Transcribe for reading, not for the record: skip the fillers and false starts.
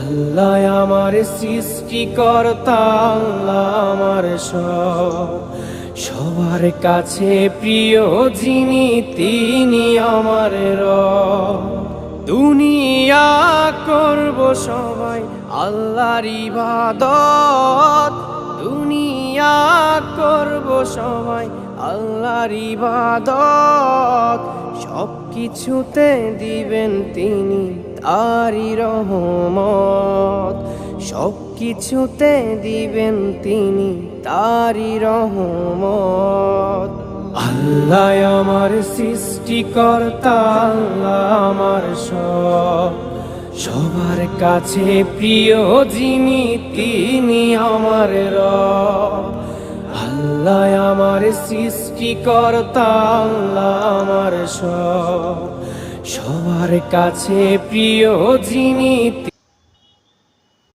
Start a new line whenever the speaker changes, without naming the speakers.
আল্লাহ আমার সৃষ্টিকর্তা, আল্লাহ আমার সবার কাছে প্রিয় যিনি তিনি আমার রব। দুনিয়া করব সবাই আল্লাহর ইবাদত, দুনিয়া করব সবাই আল্লাহর ইবাদত। সব কিছুতে দিবেন তিনি তারি রহমত, সব কিছুতে দিবেন তিনি তারি রহমত। আল্লাহ আমার সৃষ্টিকর্তা, আল্লাহ আমার সবার কাছে প্রিয় যিনি তিনি আমার রব। আল্লাহ আমার সৃষ্টিকর্তা, আল্লাহ আমার সবার কাছে প্রিয় যিনি